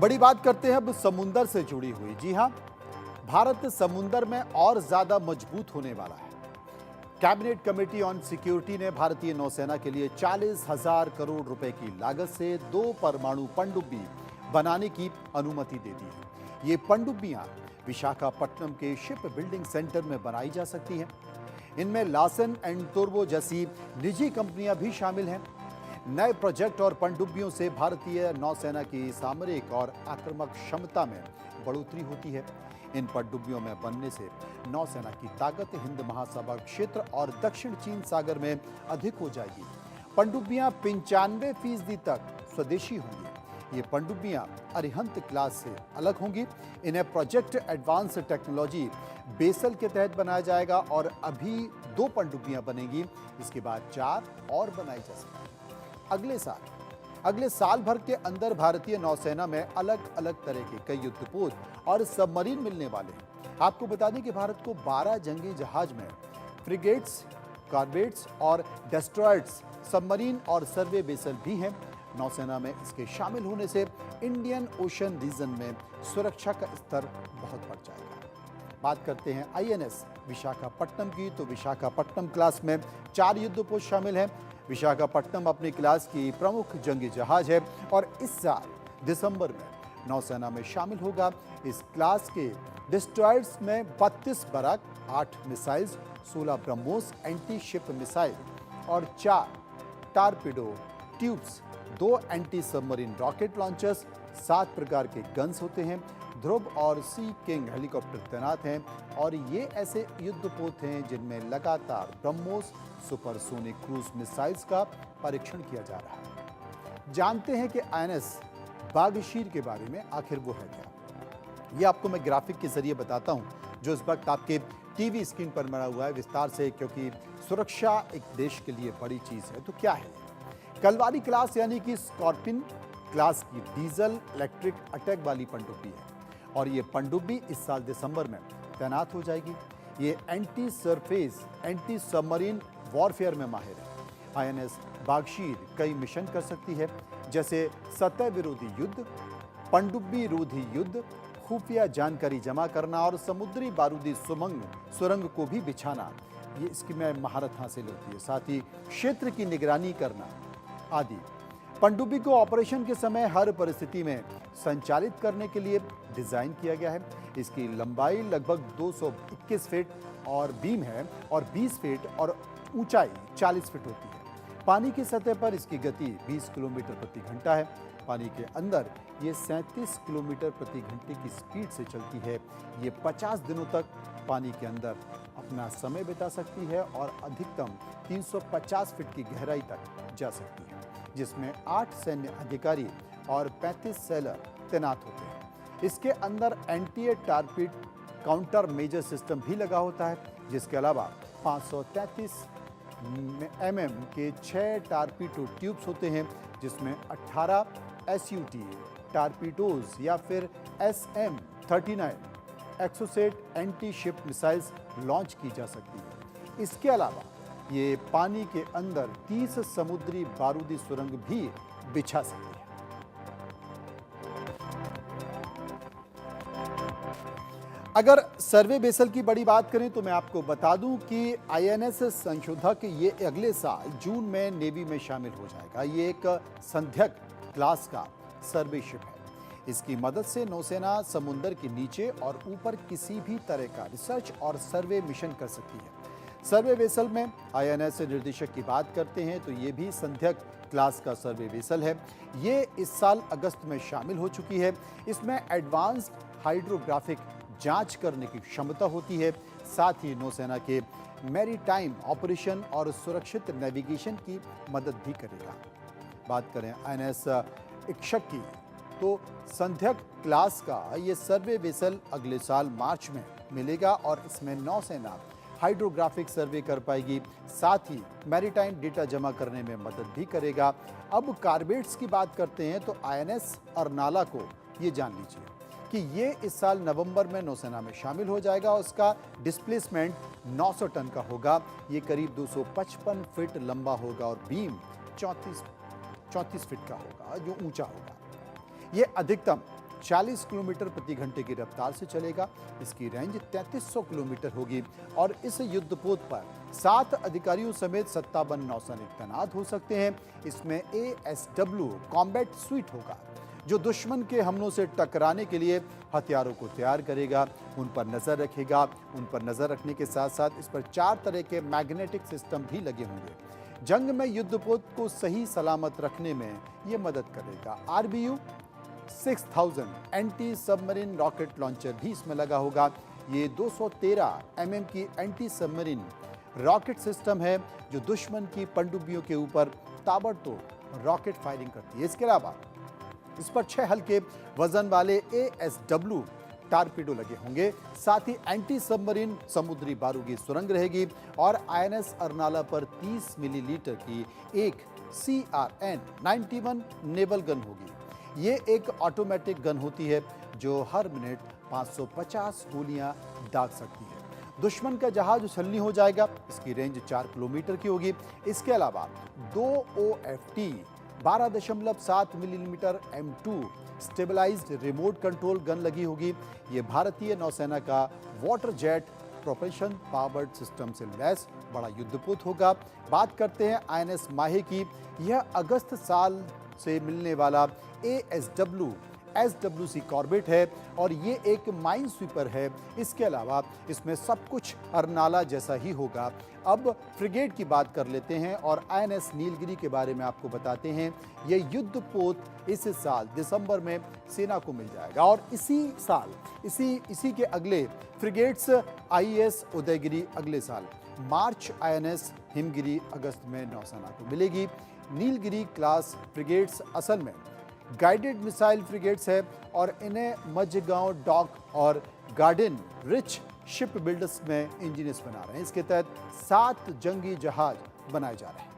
बड़ी बात करते हैं अब समुंदर से जुड़ी हुई। जी हां, भारत समुंदर में और ज्यादा मजबूत होने वाला है। कैबिनेट कमेटी ऑन सिक्योरिटी ने भारतीय नौसेना के लिए 40,000 करोड़ रुपए की लागत से 2 परमाणु पनडुब्बी बनाने की अनुमति दे दी है। ये पनडुब्बियां विशाखापट्टनम के शिप बिल्डिंग सेंटर में बनाई जा सकती हैं। इनमें लार्सन एंड टूर्बो जैसी निजी कंपनियां भी शामिल हैं। नए प्रोजेक्ट और पनडुब्बियों से भारतीय नौसेना की सामरिक और आक्रामक क्षमता में बढ़ोतरी होती है। इन पनडुब्बियों में बनने से नौसेना की ताकत हिंद महासागर क्षेत्र और दक्षिण चीन सागर में अधिक हो जाएगी। पनडुब्बियां 95% तक स्वदेशी होंगी। ये पनडुब्बियां अरिहंत क्लास से अलग होंगी। इन्हें प्रोजेक्ट एडवांस टेक्नोलॉजी बेसल के तहत बनाया जाएगा और अभी 2 पनडुब्बियां बनेंगी। इसके बाद 4 और बनाई जा सकेंगी। अगले साल भर के अंदर भारतीय नौसेना में अलग अलग तरह के कई युद्धपोत और सबमरीन मिलने वाले हैं। आपको बता दें कि भारत को 12 जंगी जहाज में फ्रिगेट्स, कॉर्वेट्स और डेस्ट्रॉयर्स, सबमरीन और सर्वे वेसल भी हैं। नौसेना में इसके शामिल होने से इंडियन ओशन रीजन में सुरक्षा का स्तर बहुत बढ़ जाएगा। बात करते हैं आईएनएस विशाखापट्टनम की, तो विशाखापट्टनम क्लास में 4 युद्धपोत शामिल हैं। विशाखापट्टनम अपनी क्लास की प्रमुख जंगी जहाज है और इस साल दिसंबर में नौसेना में शामिल होगा। इस क्लास के डिस्ट्रॉयर्स में 32 Barak, 8 missiles, 16 BrahMos anti ship missile और 4 torpedo tubes, 2 anti submarine rocket launchers, 7 प्रकार के गन्स होते हैं। ध्रुव और सी किंग हेलीकॉप्टर तैनात हैं और ये ऐसे युद्धपोत हैं जिनमें लगातार ब्रह्मोस सुपरसोनिक क्रूज मिसाइल्स का परीक्षण किया जा रहा है। जानते हैं कि आईएनएस बागशीर के बारे में आखिर वो है क्या। ये आपको मैं ग्राफिक के जरिए बताता हूं जो इस वक्त आपके टीवी स्क्रीन पर बना हुआ है विस्तार से, क्योंकि सुरक्षा एक देश के लिए बड़ी चीज है। तो क्या है कलवारी क्लास, यानी कि स्कॉर्पियन क्लास की डीजल इलेक्ट्रिक अटैक वाली पनडुब्बी है और ये पनडुब्बी इस साल दिसंबर में तैनात हो जाएगी। ये anti surface, anti submarine warfare में माहिर है। आईएनएस बागशीर कई मिशन कर सकती है, जैसे सतह विरोधी युद्ध, पनडुब्बी रोधी युद्ध, खुफिया जानकारी जमा करना और समुद्री बारूदी सुरंग को भी बिछाना। ये इसकी में महारत हासिल होती है। साथ ही क्षेत्र की निगरानी करना आदि। पनडुब्बी को ऑपरेशन के समय हर परिस्थिति में संचालित करने के लिए डिजाइन किया गया है। इसकी लंबाई लगभग 221 फीट और बीम है और 20 फीट और ऊंचाई 40 फीट होती है। पानी की सतह पर इसकी गति 20 किलोमीटर प्रति घंटा है। पानी के अंदर ये 37 किलोमीटर प्रति घंटे की स्पीड से चलती है। ये 50 दिनों तक पानी के अंदर अपना समय बिता सकती है और अधिकतम 350 फीट की गहराई तक जा सकती है, जिसमें 8 सैन्य अधिकारी और 35 सेलर तैनात होते हैं। इसके अंदर एंटी टारपीड काउंटर मेजर सिस्टम भी लगा होता है, जिसके अलावा 533 mm के 6 टारपीडो ट्यूब्स होते हैं, जिसमें 18 SUT टारपीडोज या फिर SM-39 Exocet anti ship missiles launch की जा सकती है। इसके अलावा ये पानी के अंदर 30 समुद्री बारूदी सुरंग भी बिछा सकती है। अगर सर्वे वेसल की बड़ी बात करें तो मैं आपको बता दूं कि आईएनएस संशोधक ये अगले साल जून में नेवी में शामिल हो जाएगा। ये एक संध्यक क्लास का सर्वे शिप है। इसकी मदद से नौसेना समुद्र के नीचे और ऊपर किसी भी तरह का रिसर्च और सर्वे मिशन कर सकती है। सर्वे वेसल में आईएनएस निर्देशक की बात करते हैं तो ये भी संध्यक क्लास का सर्वे वेसल है। ये इस साल अगस्त में शामिल हो चुकी है। इसमें एडवांस्ड हाइड्रोग्राफिक जांच करने की क्षमता होती है। साथ ही नौसेना के मैरीटाइम ऑपरेशन और सुरक्षित नेविगेशन की मदद भी करेगा। बात करें आईएनएस इक्षक की, तो संध्यक क्लास का ये सर्वे वेसल अगले साल मार्च में मिलेगा और इसमें नौसेना हाइड्रोग्राफिक सर्वे कर पाएगी। साथ ही मैरीटाइम डेटा जमा करने में मदद भी करेगा। अब कार्बेट्स की बात करते हैं तो आईएनएस अर्नाला को ये जान लीजिए कि ये इस साल नवंबर में नौसेना में शामिल हो जाएगा। उसका डिस्प्लेसमेंट 900 टन का होगा। ये करीब 255 फीट लंबा होगा और बीम 34 फीट का होगा, जो ऊंचा होगा। ये अधिकतम 40 किलोमीटर प्रति घंटे की रफ्तार से चलेगा। इसकी रेंज 3300 किलोमीटर होगी और इस युद्धपोत पर 7 अधिकारियों समेत 57 नौसैनिक तैनात हो सकते हैं। इसमें ASW कॉम्बैट स्वीट होगा जो दुश्मन के हमलों से टकराने के लिए हथियारों को तैयार करेगा, उन पर नजर रखेगा। उन पर नजर रखने के साथ साथ इस पर 4 तरह के मैग्नेटिक सिस्टम भी लगे होंगे। जंग में युद्धपोत को सही सलामत रखने में यह मदद करेगा। RBU 6000 anti submarine rocket launcher भी इसमें लगा होगा। ये 213 mm की एंटी सबमरीन रॉकेट सिस्टम है जो दुश्मन की पनडुब्बियों के ऊपर ताबड़तोड़ रॉकेट फायरिंग करती है। इसके अलावा इस पर 6 हल्के वजन वाले ASW टारपीडो लगे होंगे। साथ ही एंटी सबमरीन समुद्री बारूदी सुरंग रहेगी और INS अरनाला पर 30 मिलीलीटर की एक CRN-91 नेवल गन होगी। ये एक ऑटोमेटिक गन होती है जो हर मिनट 550 गोलियां दाग सकती है। दुश्मन का जहाज उछलनी हो जाएगा। इसकी रेंज 4 किलोमीटर की होगी। इसके अलावा 2 OFT 12.7 millimetre M2 stabilised remote control gun लगी होगी। ये भारतीय नौसेना का water jet propulsion powered system से लैस बड़ा युद्धपोत होगा। बात करते हैं INS माहे की। यह अगस्त साल से मिलने वाला ASW SWC कॉर्बेट है और ये एक माइन स्वीपर है। इसके अलावा इसमें सब कुछ अरनाला जैसा ही होगा। अब फ्रिगेट की बात कर लेते हैं और INS नीलगिरी के बारे में आपको बताते हैं। ये युद्धपोत इस साल दिसंबर में सेना को मिल जाएगा और इसी साल इसी के अगले फ्रिगेट्स IS उदयगिरी अगले साल मार्च, INS हिमगिरी अगस्त में नौसेना को मिलेगी। नीलगिरी क्लास फ्रिगेट्स असल में गाइडेड मिसाइल फ्रिगेट्स है और इन्हें मझगांव डॉक और गार्डन रिच शिप बिल्डर्स में इंजीनियर्स बना रहे हैं। इसके तहत 7 जंगी जहाज बनाए जा रहे हैं।